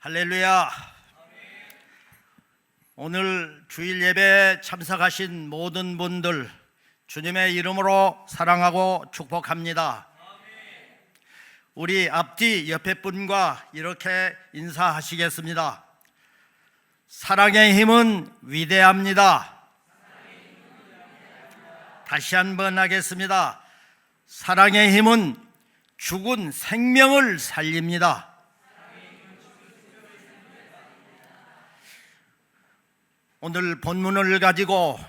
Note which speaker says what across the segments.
Speaker 1: 할렐루야. 오늘 주일 예배에 참석하신 모든 분들 주님의 이름으로 사랑하고 축복합니다. 우리 앞뒤 옆에 분과 이렇게 인사하시겠습니다. 사랑의 힘은 위대합니다. 다시 한번 하겠습니다. 사랑의 힘은 죽은 생명을 살립니다. 오늘 본문을 가지고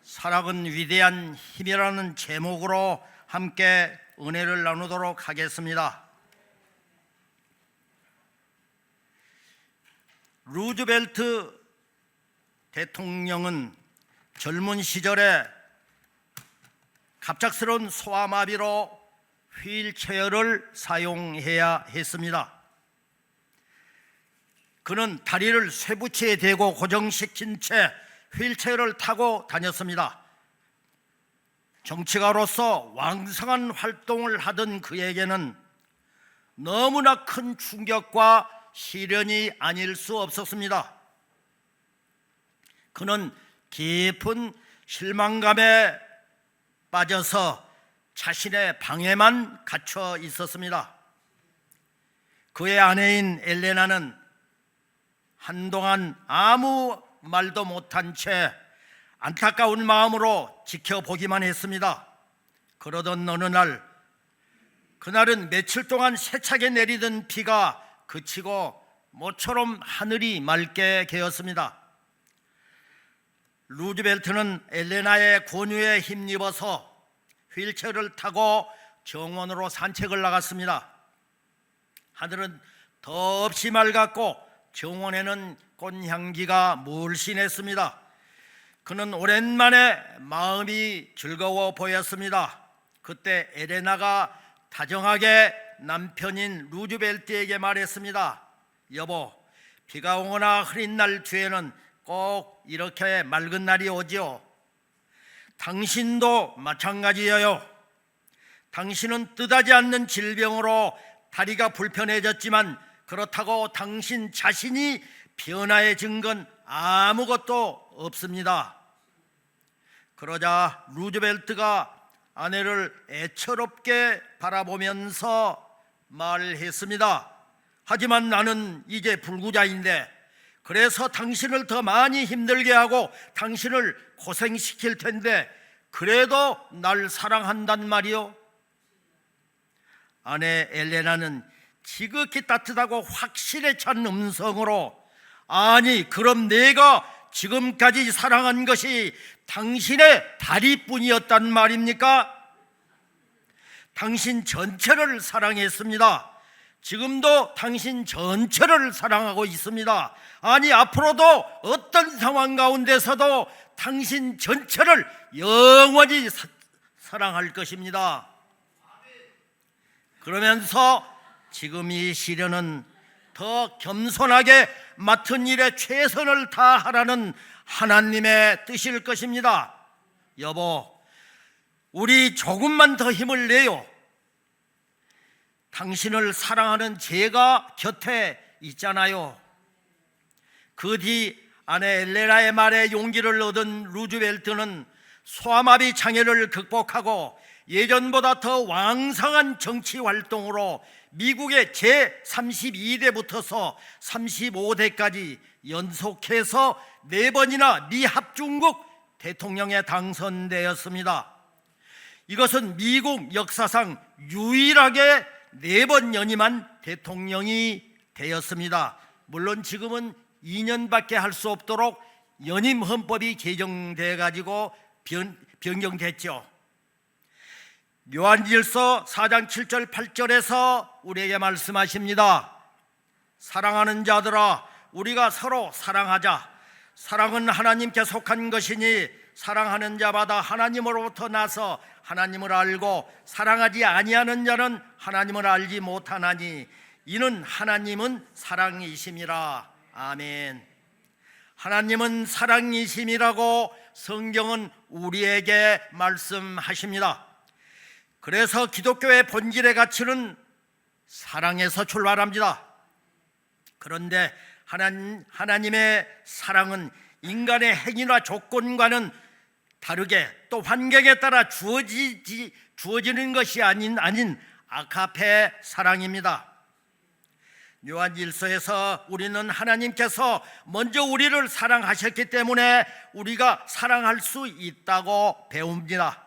Speaker 1: 사랑은 위대한 힘이라는 제목으로 함께 은혜를 나누도록 하겠습니다. 루즈벨트 대통령은 젊은 시절에 갑작스러운 소아마비로 휠체어를 사용해야 했습니다. 그는 다리를 쇠붙이에 대고 고정시킨 채 휠체어를 타고 다녔습니다. 정치가로서 왕성한 활동을 하던 그에게는 너무나 큰 충격과 시련이 아닐 수 없었습니다. 그는 깊은 실망감에 빠져서 자신의 방에만 갇혀 있었습니다. 그의 아내인 엘레나는 한동안 아무 말도 못한 채 안타까운 마음으로 지켜보기만 했습니다. 그러던 어느 날, 그날은 며칠 동안 세차게 내리던 비가 그치고 모처럼 하늘이 맑게 개었습니다. 루즈벨트는 엘레나의 권유에 힘입어서 휠체어를 타고 정원으로 산책을 나갔습니다. 하늘은 덥시 맑았고 정원에는 꽃향기가 물씬했습니다. 그는 오랜만에 마음이 즐거워 보였습니다. 그때 엘레나가 다정하게 남편인 루즈벨트에게 말했습니다. 여보, 비가 오거나 흐린 날 뒤에는 꼭 이렇게 맑은 날이 오지요. 당신도 마찬가지예요. 당신은 뜻하지 않는 질병으로 다리가 불편해졌지만 그렇다고 당신 자신이 변화해진 건 아무것도 없습니다. 그러자 루즈벨트가 아내를 애처롭게 바라보면서 말했습니다. 하지만 나는 이제 불구자인데, 그래서 당신을 더 많이 힘들게 하고 당신을 고생시킬 텐데 그래도 날 사랑한단 말이요. 아내 엘레나는 지극히 따뜻하고 확실에 찬 음성으로, 아니 그럼 내가 지금까지 사랑한 것이 당신의 다리뿐이었단 말입니까? 당신 전체를 사랑했습니다. 지금도 당신 전체를 사랑하고 있습니다. 아니 앞으로도 어떤 상황 가운데서도 당신 전체를 영원히 사랑할 것입니다. 그러면서 지금 이 시련은 더 겸손하게 맡은 일에 최선을 다하라는 하나님의 뜻일 것입니다. 여보, 우리 조금만 더 힘을 내요. 당신을 사랑하는 제가 곁에 있잖아요. 그 뒤 아내 엘레나의 말에 용기를 얻은 루즈벨트는 소아마비 장애를 극복하고 예전보다 더 왕성한 정치 활동으로 미국의 제32대부터서 35대까지 연속해서 4번이나 미 합중국 대통령에 당선되었습니다. 이것은 미국 역사상 유일하게 4번 연임한 대통령이 되었습니다. 물론 지금은 2년밖에 할 수 없도록 연임 헌법이 개정돼 가지고 변경됐죠. 요한일서 4장 7절 8절에서 우리에게 말씀하십니다. 사랑하는 자들아, 우리가 서로 사랑하자. 사랑은 하나님께 속한 것이니 사랑하는 자마다 하나님으로부터 나서 하나님을 알고 사랑하지 아니하는 자는 하나님을 알지 못하나니 이는 하나님은 사랑이심이라. 아멘. 하나님은 사랑이심이라고 성경은 우리에게 말씀하십니다. 그래서 기독교의 본질의 가치는 사랑에서 출발합니다. 그런데 하나님의 사랑은 인간의 행위나 조건과는 다르게 또 환경에 따라 주어지는 것이 아닌 아가페 사랑입니다. 요한일서에서 우리는 하나님께서 먼저 우리를 사랑하셨기 때문에 우리가 사랑할 수 있다고 배웁니다.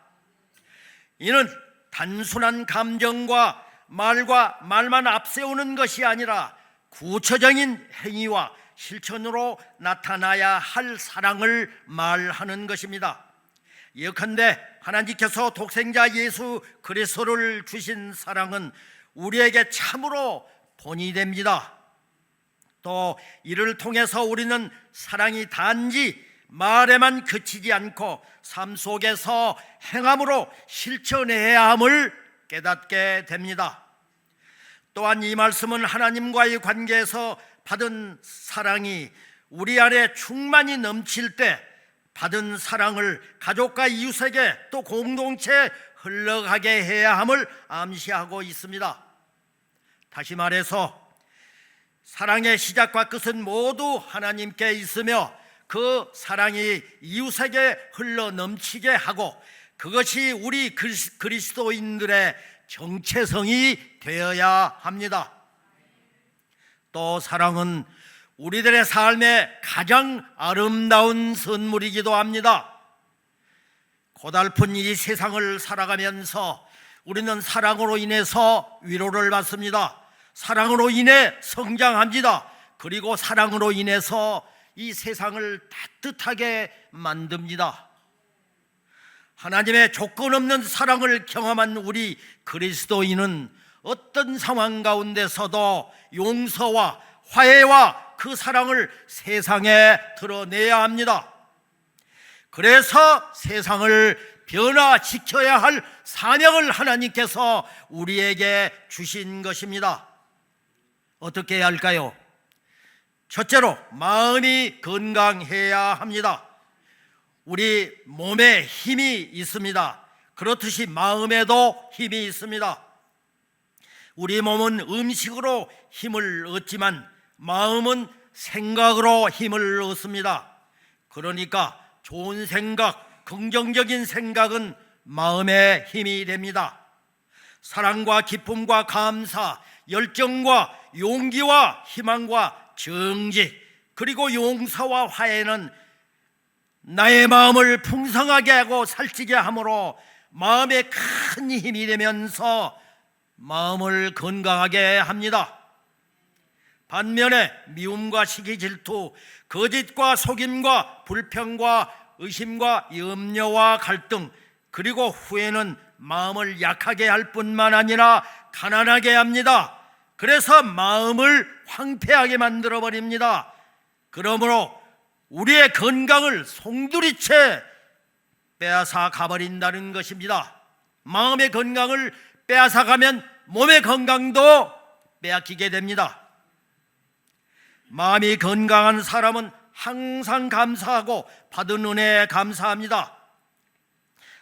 Speaker 1: 이는 단순한 감정과 말만 앞세우는 것이 아니라 구체적인 행위와 실천으로 나타나야 할 사랑을 말하는 것입니다. 예컨대 하나님께서 독생자 예수 그리스도를 주신 사랑은 우리에게 참으로 본이 됩니다. 또 이를 통해서 우리는 사랑이 단지 말에만 그치지 않고 삶 속에서 행함으로 실천해야 함을 깨닫게 됩니다. 또한 이 말씀은 하나님과의 관계에서 받은 사랑이 우리 안에 충만히 넘칠 때 받은 사랑을 가족과 이웃에게 또 공동체에 흘러가게 해야 함을 암시하고 있습니다. 다시 말해서 사랑의 시작과 끝은 모두 하나님께 있으며 그 사랑이 이웃에게 흘러 넘치게 하고 그것이 우리 그리스도인들의 정체성이 되어야 합니다. 또 사랑은 우리들의 삶의 가장 아름다운 선물이기도 합니다. 고달픈 이 세상을 살아가면서 우리는 사랑으로 인해서 위로를 받습니다. 사랑으로 인해 성장합니다. 그리고 사랑으로 인해서 이 세상을 따뜻하게 만듭니다. 하나님의 조건 없는 사랑을 경험한 우리 그리스도인은 어떤 상황 가운데서도 용서와 화해와 그 사랑을 세상에 드러내야 합니다. 그래서 세상을 변화시켜야 할 사명을 하나님께서 우리에게 주신 것입니다. 어떻게 해야 할까요? 첫째로 마음이 건강해야 합니다. 우리 몸에 힘이 있습니다. 그렇듯이 마음에도 힘이 있습니다. 우리 몸은 음식으로 힘을 얻지만 마음은 생각으로 힘을 얻습니다. 그러니까 좋은 생각, 긍정적인 생각은 마음의 힘이 됩니다. 사랑과 기쁨과 감사, 열정과 용기와 희망과 정직, 그리고 용서와 화해는 나의 마음을 풍성하게 하고 살찌게 함으로 마음에 큰 힘이 되면서 마음을 건강하게 합니다. 반면에 미움과 시기, 질투, 거짓과 속임과 불평과 의심과 염려와 갈등, 그리고 후회는 마음을 약하게 할 뿐만 아니라 가난하게 합니다. 그래서 마음을 황폐하게 만들어 버립니다. 그러므로 우리의 건강을 송두리째 빼앗아 가버린다는 것입니다. 마음의 건강을 빼앗아 가면 몸의 건강도 빼앗기게 됩니다. 마음이 건강한 사람은 항상 감사하고 받은 은혜에 감사합니다.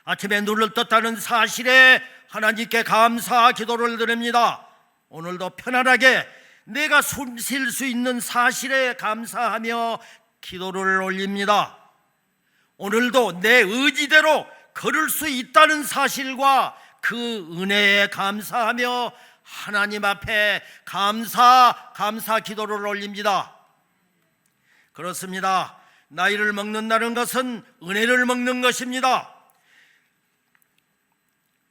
Speaker 1: 아침에 눈을 떴다는 사실에 하나님께 감사 기도를 드립니다. 오늘도 편안하게 내가 숨 쉴 수 있는 사실에 감사하며 기도를 올립니다. 오늘도 내 의지대로 걸을 수 있다는 사실과 그 은혜에 감사하며 하나님 앞에 감사 기도를 올립니다. 그렇습니다. 나이를 먹는다는 것은 은혜를 먹는 것입니다.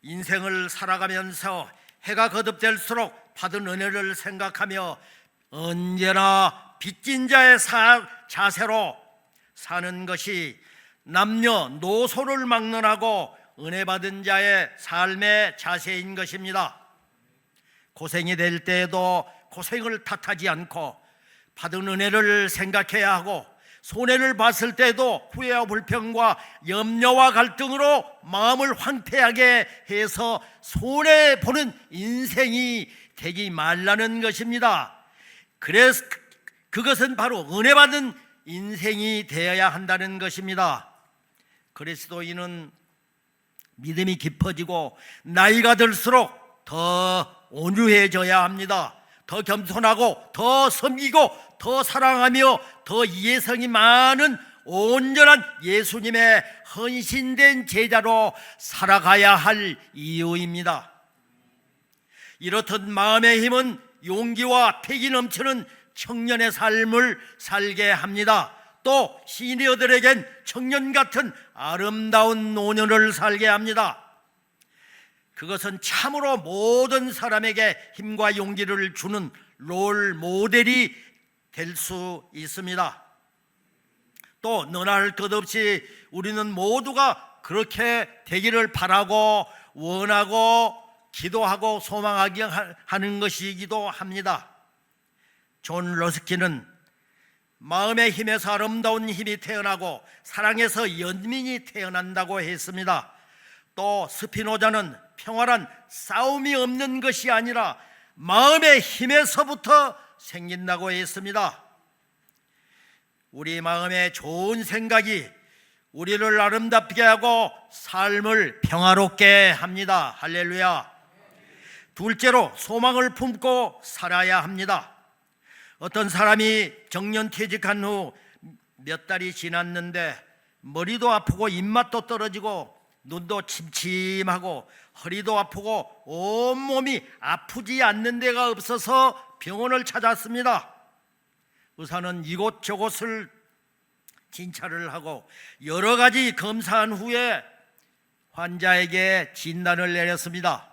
Speaker 1: 인생을 살아가면서 해가 거듭될수록 받은 은혜를 생각하며 언제나 빚진 자의 자세로 사는 것이 남녀노소를 막론하고 은혜 받은 자의 삶의 자세인 것입니다. 고생이 될 때에도 고생을 탓하지 않고 받은 은혜를 생각해야 하고, 손해를 봤을 때도 후회와 불평과 염려와 갈등으로 마음을 황폐하게 해서 손해보는 인생이 되지 말라는 것입니다. 그래서 그것은 바로 은혜 받은 인생이 되어야 한다는 것입니다. 그리스도인은 믿음이 깊어지고 나이가 들수록 더 온유해져야 합니다. 더 겸손하고 더 섬기고 더 사랑하며 더 이해성이 많은 온전한 예수님의 헌신된 제자로 살아가야 할 이유입니다. 이렇듯 마음의 힘은 용기와 패기 넘치는 청년의 삶을 살게 합니다. 또 시니어들에겐 청년 같은 아름다운 노년을 살게 합니다. 그것은 참으로 모든 사람에게 힘과 용기를 주는 롤 모델이 될 수 있습니다. 또 너나 할 것 없이 우리는 모두가 그렇게 되기를 바라고 원하고 기도하고 소망하게 하는 것이기도 합니다. 존 러스키는 마음의 힘에서 아름다운 힘이 태어나고 사랑에서 연민이 태어난다고 했습니다. 또 스피노자는 평화란 싸움이 없는 것이 아니라 마음의 힘에서부터 생긴다고 했습니다. 우리 마음에 좋은 생각이 우리를 아름답게 하고 삶을 평화롭게 합니다. 할렐루야. 둘째로 소망을 품고 살아야 합니다. 어떤 사람이 정년퇴직한 후 몇 달이 지났는데 머리도 아프고 입맛도 떨어지고 눈도 침침하고 허리도 아프고 온몸이 아프지 않는 데가 없어서 병원을 찾았습니다. 의사는 이곳저곳을 진찰을 하고 여러 가지 검사한 후에 환자에게 진단을 내렸습니다.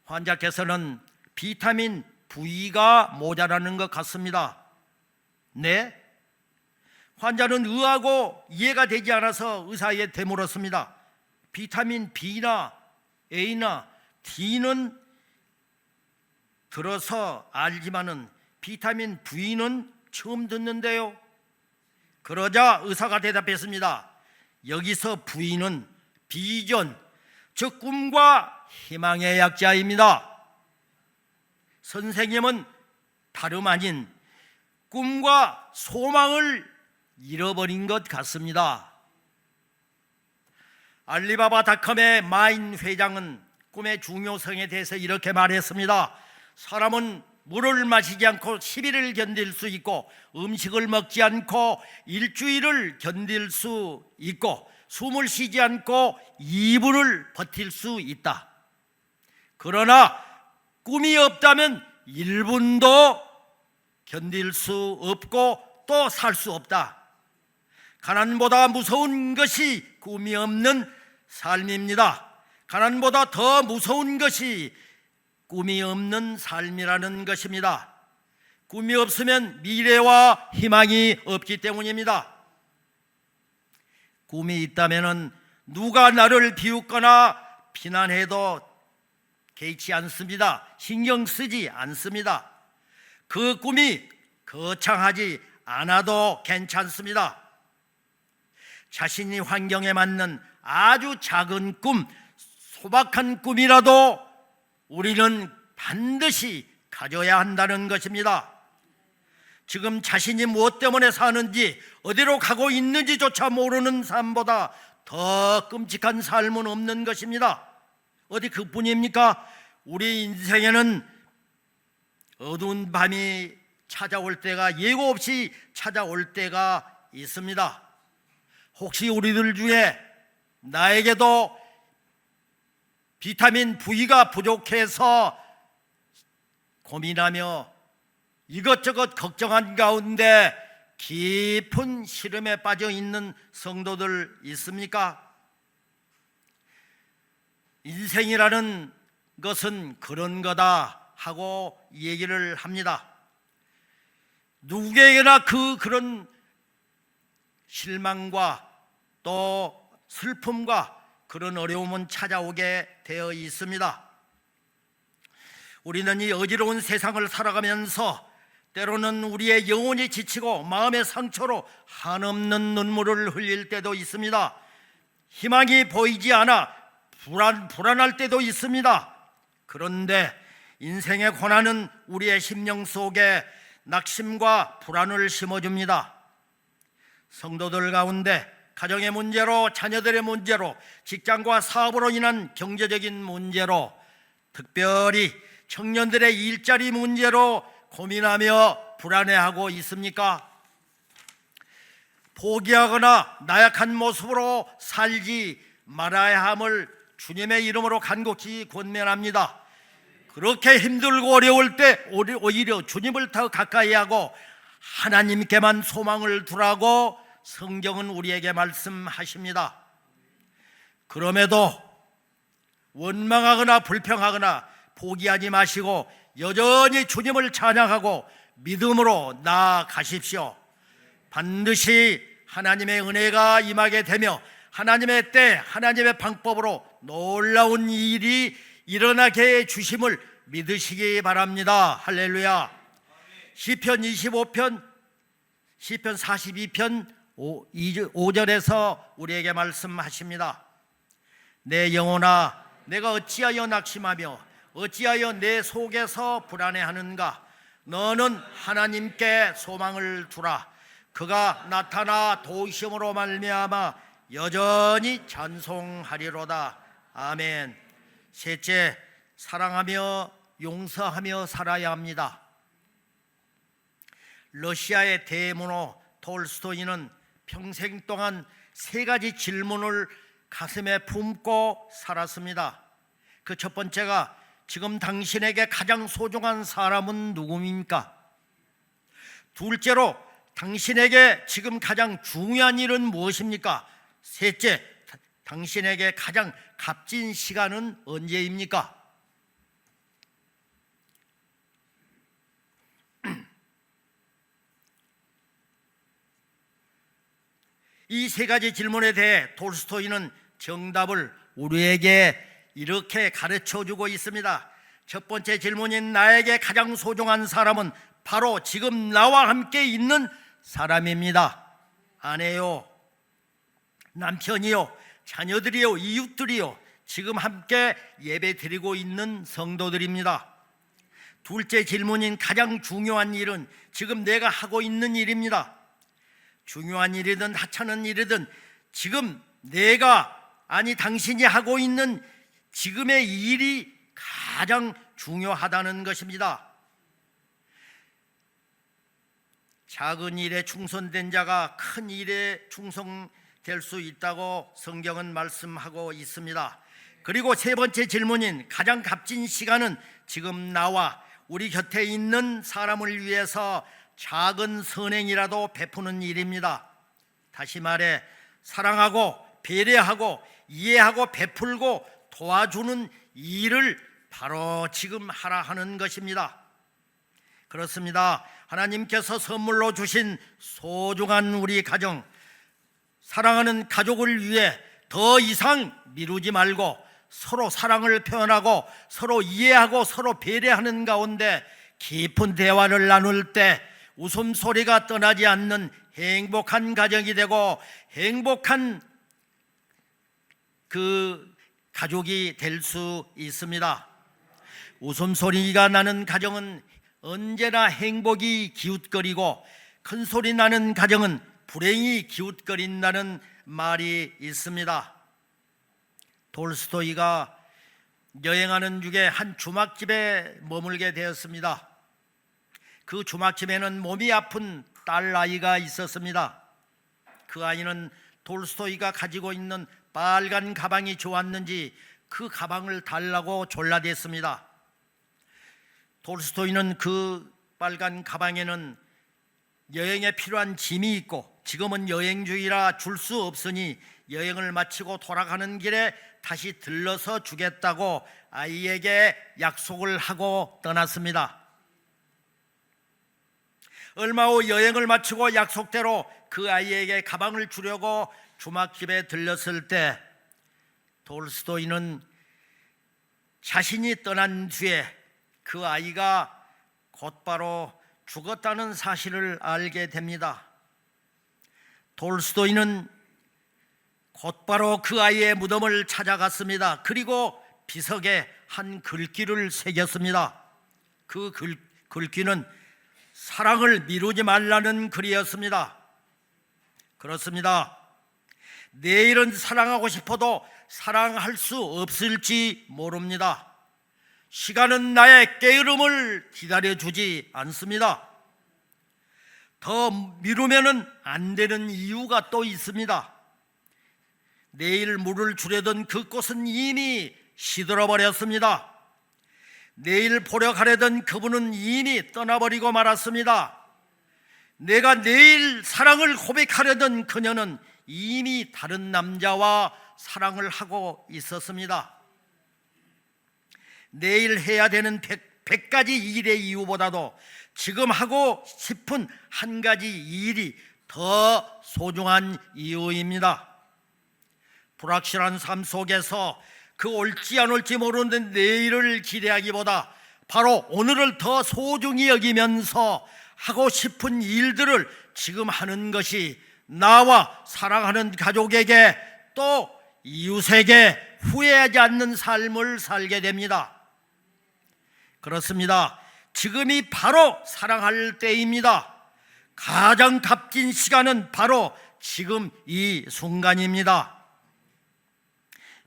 Speaker 1: 환자께서는 비타민 V가 모자라는 것 같습니다. 네? 환자는 의아하고 이해가 되지 않아서 의사에게 되물었습니다. 비타민 B나 A나 D는 들어서 알지만은 비타민 V는 처음 듣는데요. 그러자 의사가 대답했습니다. 여기서 V는 비전, 즉 꿈과 희망의 약자입니다. 선생님은 다름 아닌 꿈과 소망을 잃어버린 것 같습니다. 알리바바닷컴의 마인 회장은 꿈의 중요성에 대해서 이렇게 말했습니다. 사람은 물을 마시지 않고 10일을 견딜 수 있고 음식을 먹지 않고 일주일을 견딜 수 있고 숨을 쉬지 않고 2분을 버틸 수 있다. 그러나 꿈이 없다면 1분도 견딜 수 없고 또 살 수 없다. 가난보다 무서운 것이 꿈이 없는 삶입니다. 가난보다 더 무서운 것이 꿈이 없는 삶이라는 것입니다. 꿈이 없으면 미래와 희망이 없기 때문입니다. 꿈이 있다면 누가 나를 비웃거나 비난해도 개의치 않습니다. 신경 쓰지 않습니다. 그 꿈이 거창하지 않아도 괜찮습니다. 자신이 환경에 맞는 아주 작은 꿈, 소박한 꿈이라도 우리는 반드시 가져야 한다는 것입니다. 지금 자신이 무엇 때문에 사는지 어디로 가고 있는지조차 모르는 삶보다 더 끔찍한 삶은 없는 것입니다. 어디 그뿐입니까? 우리 인생에는 어두운 밤이 찾아올 때가 예고 없이 찾아올 때가 있습니다. 혹시 우리들 중에 나에게도 비타민 V가 부족해서 고민하며 이것저것 걱정한 가운데 깊은 시름에 빠져 있는 성도들 있습니까? 인생이라는 것은 그런 거다 하고 얘기를 합니다. 누구에게나 그런 실망과 또 슬픔과 그런 어려움은 찾아오게 되어 있습니다. 우리는 이 어지러운 세상을 살아가면서 때로는 우리의 영혼이 지치고 마음의 상처로 한없는 눈물을 흘릴 때도 있습니다. 희망이 보이지 않아 불안할 때도 있습니다. 그런데 인생의 고난은 우리의 심령 속에 낙심과 불안을 심어줍니다. 성도들 가운데 가정의 문제로, 자녀들의 문제로, 직장과 사업으로 인한 경제적인 문제로, 특별히 청년들의 일자리 문제로 고민하며 불안해하고 있습니까? 포기하거나 나약한 모습으로 살지 말아야 함을 주님의 이름으로 간곡히 권면합니다. 그렇게 힘들고 어려울 때 오히려 주님을 더 가까이 하고 하나님께만 소망을 두라고 성경은 우리에게 말씀하십니다. 그럼에도 원망하거나 불평하거나 포기하지 마시고 여전히 주님을 찬양하고 믿음으로 나아가십시오. 반드시 하나님의 은혜가 임하게 되며 하나님의 때, 하나님의 방법으로 놀라운 일이 일어나게 해 주심을 믿으시기 바랍니다. 할렐루야. 시편 25편, 시편 42편 5절에서 우리에게 말씀하십니다. 내 영혼아, 내가 어찌하여 낙심하며 어찌하여 내 속에서 불안해하는가? 너는 하나님께 소망을 두라. 그가 나타나 도우심으로 말미암아 여전히 찬송하리로다. 아멘. 셋째, 사랑하며 용서하며 살아야 합니다. 러시아의 대문호 톨스토이는 평생 동안 세 가지 질문을 가슴에 품고 살았습니다. 그 첫 번째가 지금 당신에게 가장 소중한 사람은 누구입니까? 둘째로 당신에게 지금 가장 중요한 일은 무엇입니까? 셋째, 당신에게 가장 값진 시간은 언제입니까? 이 세 가지 질문에 대해 톨스토이는 정답을 우리에게 이렇게 가르쳐주고 있습니다. 첫 번째 질문인 나에게 가장 소중한 사람은 바로 지금 나와 함께 있는 사람입니다. 아내요, 남편이요, 자녀들이요, 이웃들이요, 지금 함께 예배 드리고 있는 성도들입니다. 둘째 질문인 가장 중요한 일은 지금 내가 하고 있는 일입니다. 중요한 일이든 하찮은 일이든 지금 당신이 하고 있는 지금의 일이 가장 중요하다는 것입니다. 작은 일에 충성된 자가 큰 일에 충성될 수 있다고 성경은 말씀하고 있습니다. 그리고 세 번째 질문인 가장 값진 시간은 지금 나와 우리 곁에 있는 사람을 위해서 작은 선행이라도 베푸는 일입니다. 다시 말해 사랑하고 배려하고 이해하고 베풀고 도와주는 일을 바로 지금 하라 하는 것입니다. 그렇습니다. 하나님께서 선물로 주신 소중한 우리 가정, 사랑하는 가족을 위해 더 이상 미루지 말고 서로 사랑을 표현하고 서로 이해하고 서로 배려하는 가운데 깊은 대화를 나눌 때 웃음소리가 떠나지 않는 행복한 가정이 되고 행복한 그 가족이 될 수 있습니다. 웃음소리가 나는 가정은 언제나 행복이 기웃거리고 큰 소리 나는 가정은 불행이 기웃거린다는 말이 있습니다. 톨스토이가 여행하는 중에 한 주막집에 머물게 되었습니다. 그 주막집에는 몸이 아픈 딸아이가 있었습니다. 그 아이는 톨스토이가 가지고 있는 빨간 가방이 좋았는지 그 가방을 달라고 졸라댔습니다. 톨스토이는 그 빨간 가방에는 여행에 필요한 짐이 있고 지금은 여행 중이라 줄 수 없으니 여행을 마치고 돌아가는 길에 다시 들러서 주겠다고 아이에게 약속을 하고 떠났습니다. 얼마 후 여행을 마치고 약속대로 그 아이에게 가방을 주려고 주막집에 들렀을 때 톨스토이는 자신이 떠난 뒤에 그 아이가 곧바로 죽었다는 사실을 알게 됩니다. 톨스토이는 곧바로 그 아이의 무덤을 찾아갔습니다. 그리고 비석에 한 글귀를 새겼습니다. 그 글귀는 사랑을 미루지 말라는 글이었습니다. 그렇습니다. 내일은 사랑하고 싶어도 사랑할 수 없을지 모릅니다. 시간은 나의 게으름을 기다려주지 않습니다. 더 미루면 안 되는 이유가 또 있습니다. 내일 물을 주려던 그 꽃은 이미 시들어 버렸습니다. 내일 보러 가려던 그분은 이미 떠나버리고 말았습니다. 내가 내일 사랑을 고백하려던 그녀는 이미 다른 남자와 사랑을 하고 있었습니다. 내일 해야 되는 100가지 일의 이유보다도 지금 하고 싶은 한 가지 일이 더 소중한 이유입니다. 불확실한 삶 속에서 그 올지 안 올지 모르는 내일을 기대하기보다 바로 오늘을 더 소중히 여기면서 하고 싶은 일들을 지금 하는 것이 나와 사랑하는 가족에게 또 이웃에게 후회하지 않는 삶을 살게 됩니다. 그렇습니다. 지금이 바로 사랑할 때입니다. 가장 값진 시간은 바로 지금 이 순간입니다.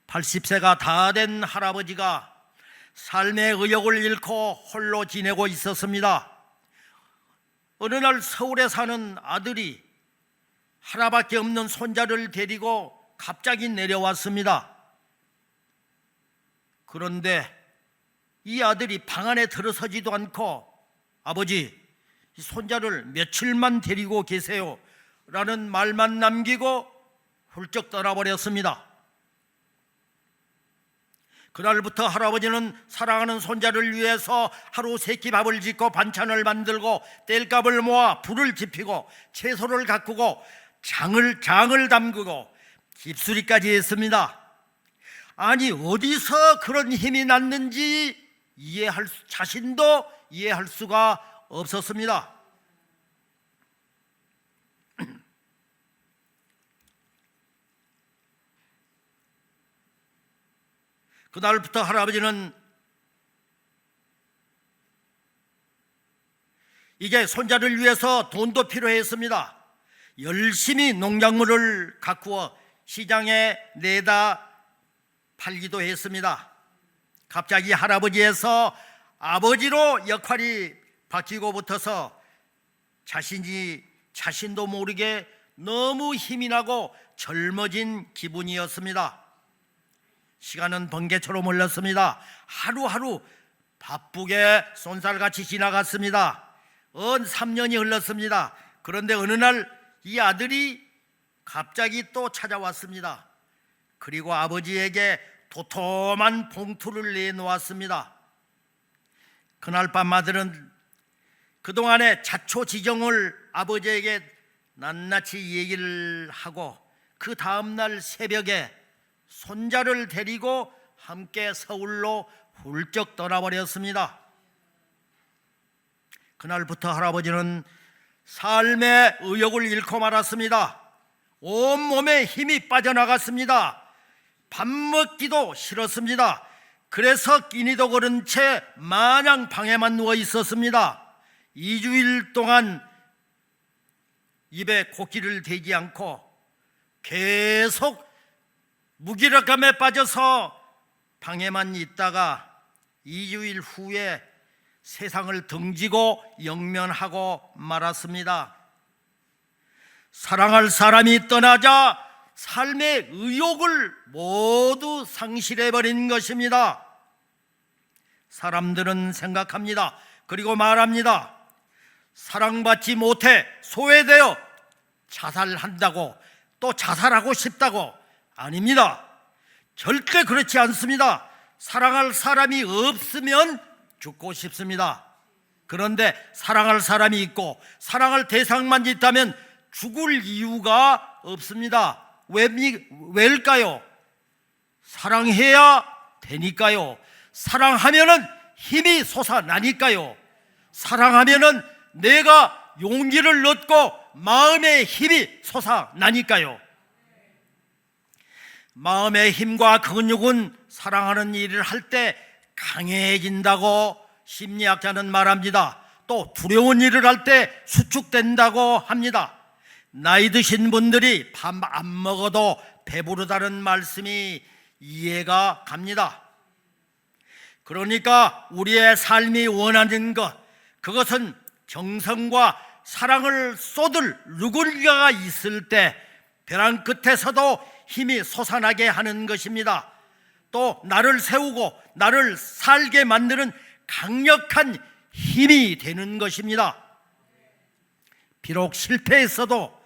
Speaker 1: 80세가 다 된 할아버지가 삶의 의욕을 잃고 홀로 지내고 있었습니다. 어느 날 서울에 사는 아들이 하나밖에 없는 손자를 데리고 갑자기 내려왔습니다. 그런데 이 아들이 방 안에 들어서지도 않고 아버지, 이 손자를 며칠만 데리고 계세요 라는 말만 남기고 훌쩍 떠나버렸습니다. 그날부터 할아버지는 사랑하는 손자를 위해서 하루 세끼 밥을 짓고 반찬을 만들고 땔감을 모아 불을 지피고 채소를 가꾸고 장을 담그고 집수리까지 했습니다. 아니, 어디서 그런 힘이 났는지 자신도 이해할 수가 없었습니다. 그날부터 할아버지는 이게 손자를 위해서 돈도 필요했습니다. 열심히 농작물을 가꾸어 시장에 내다 팔기도 했습니다. 갑자기 할아버지에서 아버지로 역할이 바뀌고 붙어서 자신도 모르게 너무 힘이 나고 젊어진 기분이었습니다. 시간은 번개처럼 흘렀습니다. 하루하루 바쁘게 쏜살같이 지나갔습니다. 3년이 흘렀습니다. 그런데 어느 날 이 아들이 갑자기 또 찾아왔습니다. 그리고 아버지에게 도톰한 봉투를 내놓았습니다. 그날 밤 아들은 그동안의 자초지종을 아버지에게 낱낱이 얘기를 하고 그 다음날 새벽에 손자를 데리고 함께 서울로 훌쩍 떠나버렸습니다. 그날부터 할아버지는 삶의 의욕을 잃고 말았습니다. 온몸에 힘이 빠져나갔습니다. 밥 먹기도 싫었습니다. 그래서 끼니도 거른 채 마냥 방에만 누워 있었습니다. 2주일 동안 입에 코끼리를 대지 않고 계속 무기력감에 빠져서 방에만 있다가 2주일 후에 세상을 등지고 영면하고 말았습니다. 사랑할 사람이 떠나자 삶의 의욕을 모두 상실해버린 것입니다. 사람들은 생각합니다. 그리고 말합니다. 사랑받지 못해 소외되어 자살한다고, 또 자살하고 싶다고. 아닙니다. 절대 그렇지 않습니다. 사랑할 사람이 없으면 죽고 싶습니다. 그런데 사랑할 사람이 있고 사랑할 대상만 있다면 죽을 이유가 없습니다. 왜일까요? 사랑해야 되니까요. 사랑하면은 힘이 솟아나니까요. 사랑하면은 내가 용기를 얻고 마음의 힘이 솟아나니까요. 마음의 힘과 근육은 사랑하는 일을 할 때 강해진다고 심리학자는 말합니다. 또 두려운 일을 할 때 수축된다고 합니다. 나이 드신 분들이 밥 안 먹어도 배부르다는 말씀이 이해가 갑니다. 그러니까 우리의 삶이 원하는 것, 그것은 정성과 사랑을 쏟을 누군가가 있을 때 벼랑 끝에서도 힘이 솟아나게 하는 것입니다. 또 나를 세우고 나를 살게 만드는 강력한 힘이 되는 것입니다. 비록 실패했어도,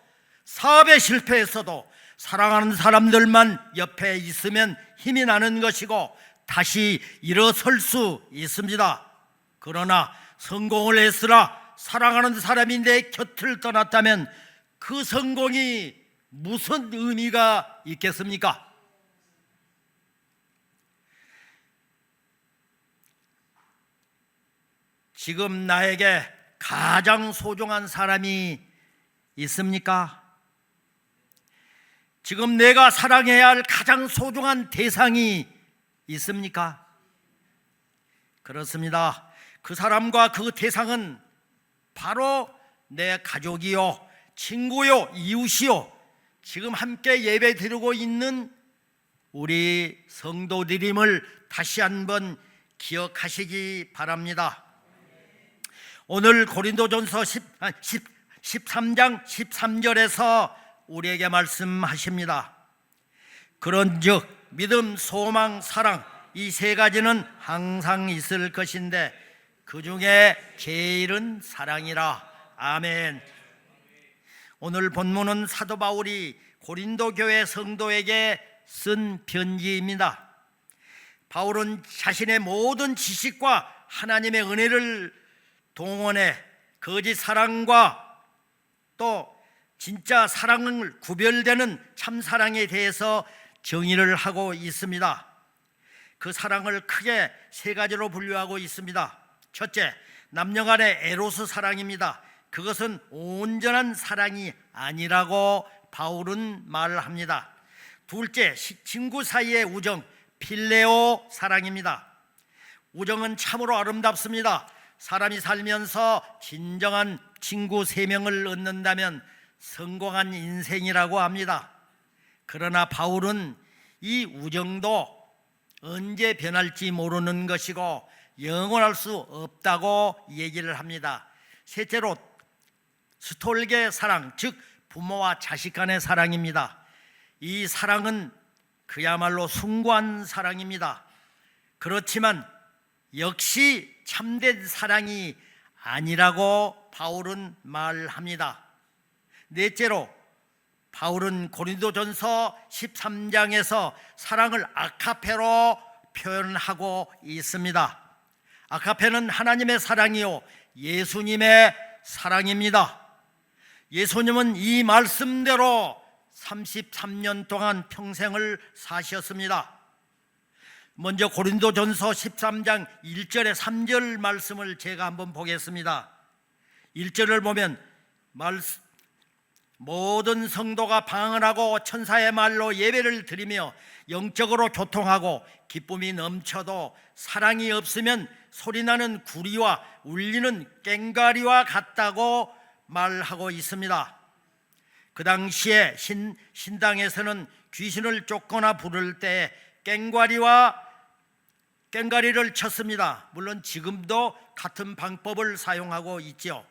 Speaker 1: 사업에 실패했어도 사랑하는 사람들만 옆에 있으면 힘이 나는 것이고 다시 일어설 수 있습니다. 그러나 성공을 했으나 사랑하는 사람이 내 곁을 떠났다면 그 성공이 무슨 의미가 있겠습니까? 지금 나에게 가장 소중한 사람이 있습니까? 지금 내가 사랑해야 할 가장 소중한 대상이 있습니까? 그렇습니다. 그 사람과 그 대상은 바로 내 가족이요, 친구요, 이웃이요, 지금 함께 예배 드리고 있는 우리 성도들임을 다시 한번 기억하시기 바랍니다. 오늘 고린도전서 13장 13절에서 우리에게 말씀하십니다. 그런즉 믿음, 소망, 사랑, 이 세 가지는 항상 있을 것인데 그 중에 제일은 사랑이라. 아멘. 오늘 본문은 사도 바울이 고린도 교회 성도에게 쓴 편지입니다. 바울은 자신의 모든 지식과 하나님의 은혜를 동원해 거짓 사랑과 또 진짜 사랑을 구별되는 참 사랑에 대해서 정의를 하고 있습니다. 그 사랑을 크게 세 가지로 분류하고 있습니다. 첫째, 남녀 간의 에로스 사랑입니다. 그것은 온전한 사랑이 아니라고 바울은 말합니다. 둘째, 친구 사이의 우정, 필레오 사랑입니다. 우정은 참으로 아름답습니다. 사람이 살면서 진정한 친구 3명을 얻는다면 성공한 인생이라고 합니다. 그러나 바울은 이 우정도 언제 변할지 모르는 것이고 영원할 수 없다고 얘기를 합니다. 셋째로 스톨게 사랑, 즉 부모와 자식 간의 사랑입니다. 이 사랑은 그야말로 숭고한 사랑입니다. 그렇지만 역시 참된 사랑이 아니라고 바울은 말합니다. 넷째로 바울은 고린도전서 13장에서 사랑을 아카페로 표현하고 있습니다. 아카페는 하나님의 사랑이요 예수님의 사랑입니다. 예수님은 이 말씀대로 33년 동안 평생을 사셨습니다. 먼저 고린도전서 13장 1절에 3절 말씀을 제가 한번 보겠습니다. 1절을 보면 모든 성도가 방언하고 천사의 말로 예배를 드리며 영적으로 교통하고 기쁨이 넘쳐도 사랑이 없으면 소리나는 구리와 울리는 꽹과리와 같다고 말하고 있습니다. 그 당시에 신당에서는 귀신을 쫓거나 부를 때 꽹과리를 쳤습니다. 물론 지금도 같은 방법을 사용하고 있죠.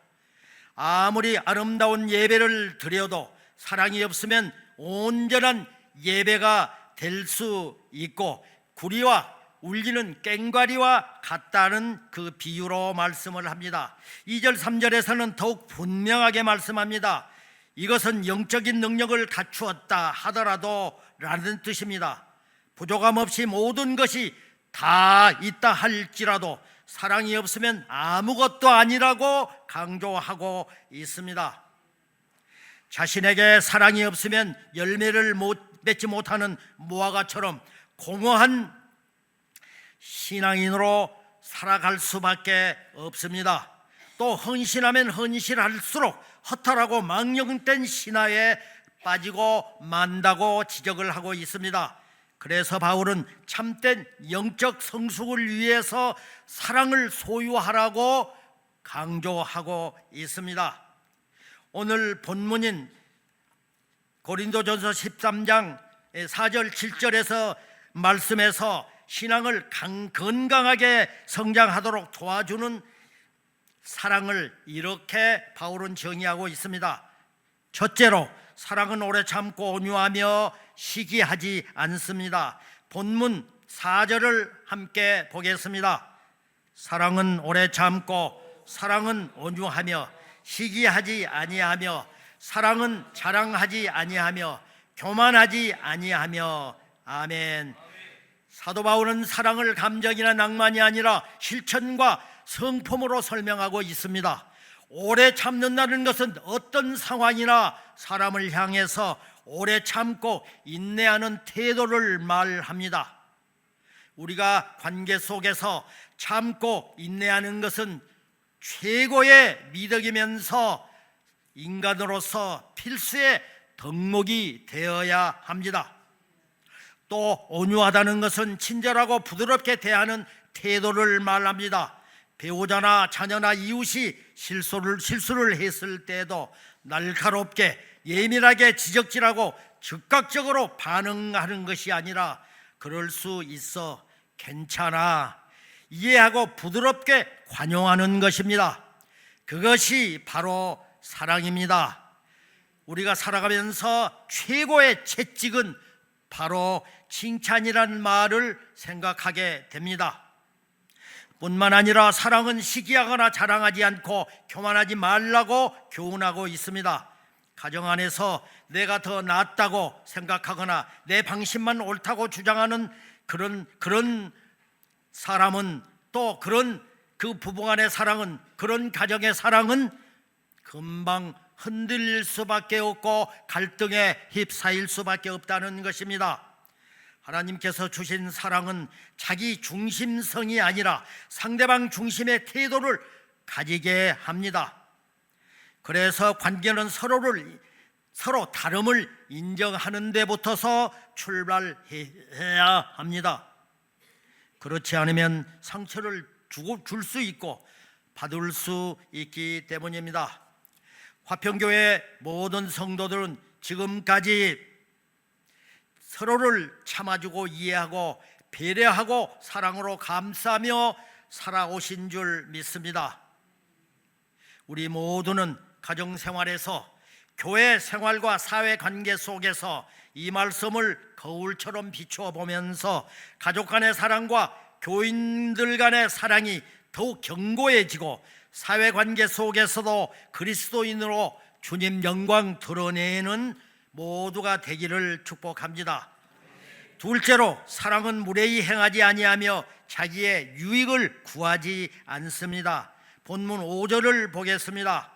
Speaker 1: 아무리 아름다운 예배를 드려도 사랑이 없으면 온전한 예배가 될 수 있고 구리와 울리는 꽹과리와 같다는 그 비유로 말씀을 합니다. 2절 3절에서는 더욱 분명하게 말씀합니다. 이것은 영적인 능력을 갖추었다 하더라도 라는 뜻입니다. 부족함 없이 모든 것이 다 있다 할지라도 사랑이 없으면 아무것도 아니라고 강조하고 있습니다. 자신에게 사랑이 없으면 열매를 맺지 못하는 무화과처럼 공허한 신앙인으로 살아갈 수밖에 없습니다. 또 헌신하면 헌신할수록 허탈하고 망령된 신화에 빠지고 만다고 지적을 하고 있습니다. 그래서 바울은 참된 영적 성숙을 위해서 사랑을 소유하라고 강조하고 있습니다. 오늘 본문인 고린도전서 13장 4절 7절에서 말씀에서 신앙을 건강하게 성장하도록 도와주는 사랑을 이렇게 바울은 정의하고 있습니다. 첫째로, 사랑은 오래 참고 온유하며 시기하지 않습니다. 본문 4절을 함께 보겠습니다. 사랑은 오래 참고, 사랑은 온유하며 시기하지 아니하며, 사랑은 자랑하지 아니하며 교만하지 아니하며. 아멘. 사도 바울은 사랑을 감정이나 낭만이 아니라 실천과 성품으로 설명하고 있습니다. 오래 참는다는 것은 어떤 상황이나 사람을 향해서 오래 참고 인내하는 태도를 말합니다. 우리가 관계 속에서 참고 인내하는 것은 최고의 미덕이면서 인간으로서 필수의 덕목이 되어야 합니다. 또 온유하다는 것은 친절하고 부드럽게 대하는 태도를 말합니다. 배우자나 자녀나 이웃이 실수를 했을 때에도 날카롭게 예민하게 지적질하고 즉각적으로 반응하는 것이 아니라 그럴 수 있어, 괜찮아, 이해하고 부드럽게 관용하는 것입니다. 그것이 바로 사랑입니다. 우리가 살아가면서 최고의 채찍은 바로 칭찬이라는 말을 생각하게 됩니다. 뿐만 아니라 사랑은 시기하거나 자랑하지 않고 교만하지 말라고 교훈하고 있습니다. 가정 안에서 내가 더 낫다고 생각하거나 내 방식만 옳다고 주장하는 그런 사람은, 또 그 부부간의 사랑은, 그런 가정의 사랑은 금방 흔들릴 수밖에 없고 갈등에 휩싸일 수밖에 없다는 것입니다. 하나님께서 주신 사랑은 자기 중심성이 아니라 상대방 중심의 태도를 가지게 합니다. 그래서 관계는 서로 다름을 인정하는 데부터서 출발해야 합니다. 그렇지 않으면 상처를 줄 수 있고 받을 수 있기 때문입니다. 화평교회 모든 성도들은 지금까지 서로를 참아주고 이해하고 배려하고 사랑으로 감싸며 살아오신 줄 믿습니다. 우리 모두는 가정생활에서, 교회 생활과 사회관계 속에서 이 말씀을 거울처럼 비추어 보면서 가족 간의 사랑과 교인들 간의 사랑이 더욱 견고해지고 사회관계 속에서도 그리스도인으로 주님 영광 드러내는 모두가 되기를 축복합니다. 둘째로, 사랑은 무례히 행하지 아니하며 자기의 유익을 구하지 않습니다. 본문 5절을 보겠습니다.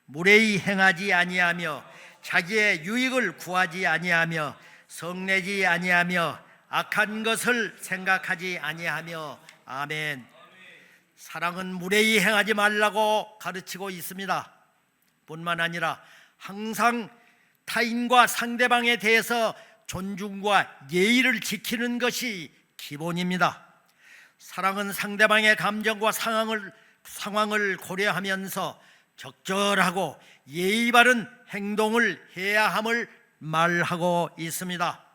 Speaker 1: 무례히 행하지 아니하며 자기의 유익을 구하지 아니하며 성내지 아니하며 악한 것을 생각하지 아니하며. 아멘. 사랑은 무례히 행하지 말라고 가르치고 있습니다. 뿐만 아니라 항상 타인과 상대방에 대해서 존중과 예의를 지키는 것이 기본입니다. 사랑은 상대방의 감정과 상황을 고려하면서 적절하고 예의 바른 행동을 해야 함을 말하고 있습니다.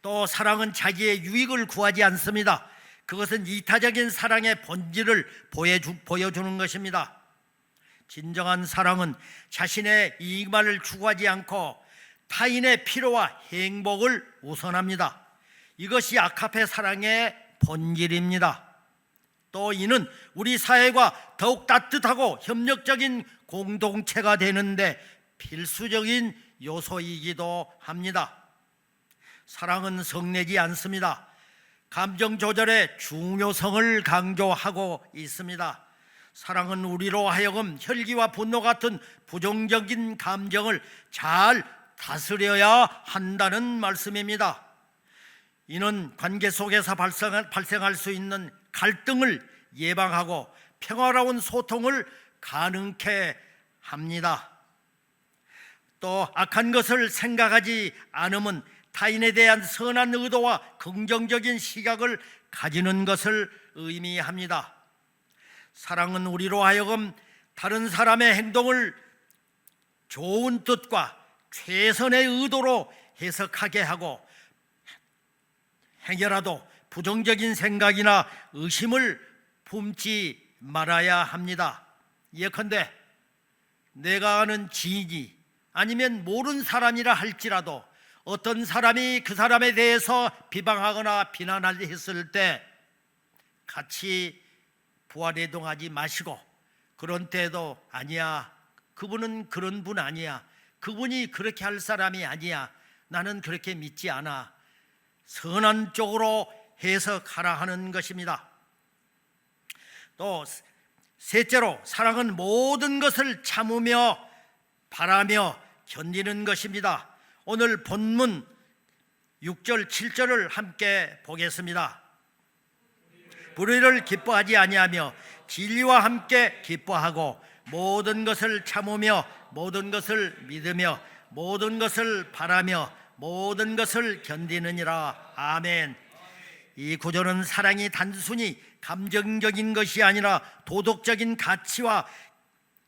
Speaker 1: 또 사랑은 자기의 유익을 구하지 않습니다. 그것은 이타적인 사랑의 본질을 보여주는 것입니다. 진정한 사랑은 자신의 이익만을 추구하지 않고 타인의 필요와 행복을 우선합니다. 이것이 아카페 사랑의 본질입니다. 또 이는 우리 사회가 더욱 따뜻하고 협력적인 공동체가 되는데 필수적인 요소이기도 합니다. 사랑은 성내지 않습니다. 감정 조절의 중요성을 강조하고 있습니다. 사랑은 우리로 하여금 혈기와 분노 같은 부정적인 감정을 잘 다스려야 한다는 말씀입니다. 이는 관계 속에서 발생할 수 있는 갈등을 예방하고 평화로운 소통을 가능케 합니다. 또 악한 것을 생각하지 않음은 타인에 대한 선한 의도와 긍정적인 시각을 가지는 것을 의미합니다. 사랑은 우리로 하여금 다른 사람의 행동을 좋은 뜻과 최선의 의도로 해석하게 하고 행여라도 부정적인 생각이나 의심을 품지 말아야 합니다. 예컨대 내가 아는 지인이 아니면 모르는 사람이라 할지라도 어떤 사람이 그 사람에 대해서 비방하거나 비난했을 때 같이 부활해동하지 마시고, 그런 때에도 아니야, 그분은 그런 분 아니야, 그분이 그렇게 할 사람이 아니야, 나는 그렇게 믿지 않아, 선한 쪽으로 해석하라 하는 것입니다. 또 셋째로, 사랑은 모든 것을 참으며 바라며 견디는 것입니다. 오늘 본문 6절 7절을 함께 보겠습니다. 불의를 기뻐하지 아니하며 진리와 함께 기뻐하고 모든 것을 참으며 모든 것을 믿으며 모든 것을 바라며 모든 것을 견디느니라. 아멘. 이 구절은 사랑이 단순히 감정적인 것이 아니라 도덕적인 가치와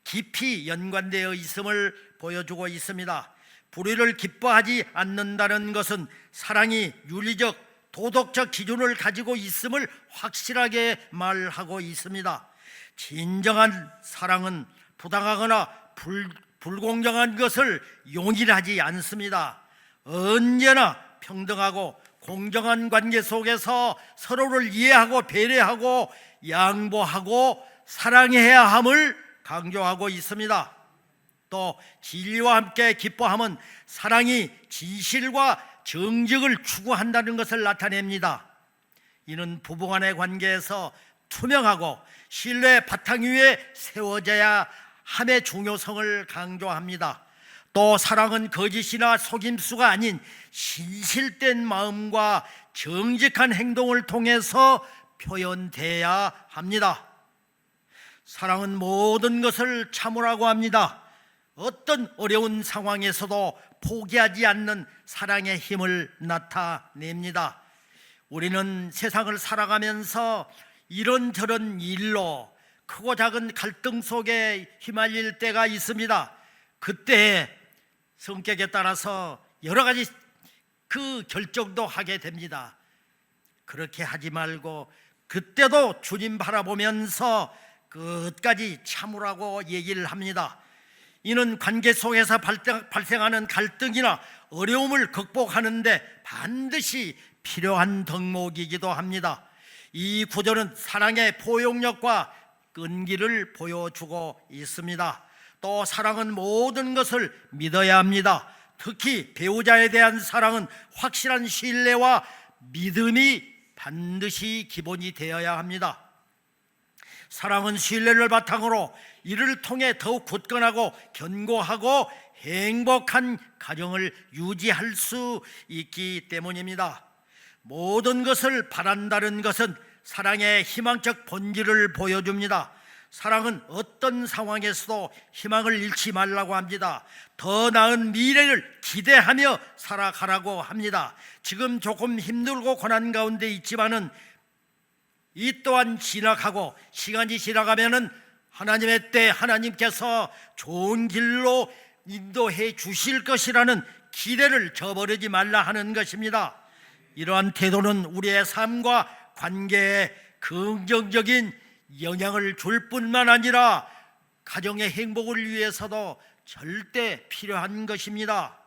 Speaker 1: 깊이 연관되어 있음을 보여주고 있습니다. 불의를 기뻐하지 않는다는 것은 사랑이 윤리적, 도덕적 기준을 가지고 있음을 확실하게 말하고 있습니다. 진정한 사랑은 부당하거나 불공정한 것을 용인하지 않습니다. 언제나 평등하고 공정한 관계 속에서 서로를 이해하고 배려하고 양보하고 사랑해야 함을 강조하고 있습니다. 또 진리와 함께 기뻐함은 사랑이 진실과 정직을 추구한다는 것을 나타냅니다. 이는 부부간의 관계에서 투명하고 신뢰 바탕 위에 세워져야 함의 중요성을 강조합니다. 또 사랑은 거짓이나 속임수가 아닌 신실된 마음과 정직한 행동을 통해서 표현돼야 합니다. 사랑은 모든 것을 참으라고 합니다. 어떤 어려운 상황에서도 포기하지 않는 사랑의 힘을 나타냅니다. 우리는 세상을 살아가면서 이런저런 일로 크고 작은 갈등 속에 휘말릴 때가 있습니다. 그때 성격에 따라서 여러 가지 그 결정도 하게 됩니다. 그렇게 하지 말고 그때도 주님 바라보면서 끝까지 참으라고 얘기를 합니다. 이는 관계 속에서 발생하는 갈등이나 어려움을 극복하는데 반드시 필요한 덕목이기도 합니다. 이 구절은 사랑의 포용력과 끈기를 보여주고 있습니다. 또 사랑은 모든 것을 믿어야 합니다. 특히 배우자에 대한 사랑은 확실한 신뢰와 믿음이 반드시 기본이 되어야 합니다. 사랑은 신뢰를 바탕으로 이를 통해 더욱 굳건하고 견고하고 행복한 가정을 유지할 수 있기 때문입니다. 모든 것을 바란다는 것은 사랑의 희망적 본질을 보여줍니다. 사랑은 어떤 상황에서도 희망을 잃지 말라고 합니다. 더 나은 미래를 기대하며 살아가라고 합니다. 지금 조금 힘들고 고난 가운데 있지만은 이 또한 지나가고 시간이 지나가면은 하나님의 때 하나님께서 좋은 길로 인도해 주실 것이라는 기대를 저버리지 말라 하는 것입니다. 이러한 태도는 우리의 삶과 관계에 긍정적인 영향을 줄 뿐만 아니라 가정의 행복을 위해서도 절대 필요한 것입니다.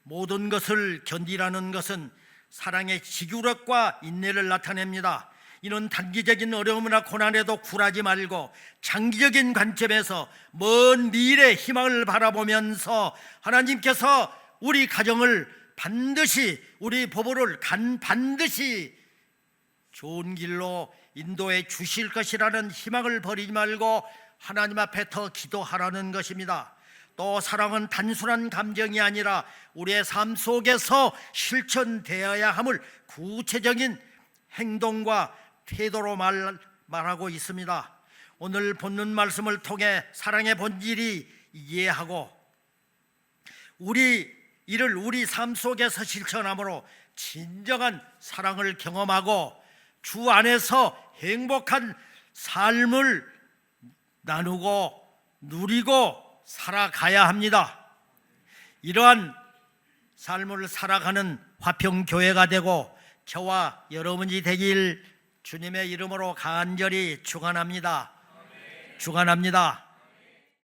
Speaker 1: 모든 것을 견디라는 것은 사랑의 지구력과 인내를 나타냅니다. 이는 단기적인 어려움이나 고난에도 굴하지 말고 장기적인 관점에서 먼 미래 희망을 바라보면서 하나님께서 우리 가정을 반드시, 우리 부부를 반드시 좋은 길로 인도해 주실 것이라는 희망을 버리지 말고 하나님 앞에 더 기도하라는 것입니다. 또 사랑은 단순한 감정이 아니라 우리의 삶 속에서 실천되어야 함을 구체적인 행동과 태도로 말하고 있습니다. 오늘 본문 말씀을 통해 사랑의 본질이 이해하고 이를 우리 삶 속에서 실천함으로 진정한 사랑을 경험하고 주 안에서 행복한 삶을 나누고 누리고 살아가야 합니다. 이러한 삶을 살아가는 화평교회가 되고 저와 여러분이 되길 주님의 이름으로 간절히 축원합니다. 축원합니다.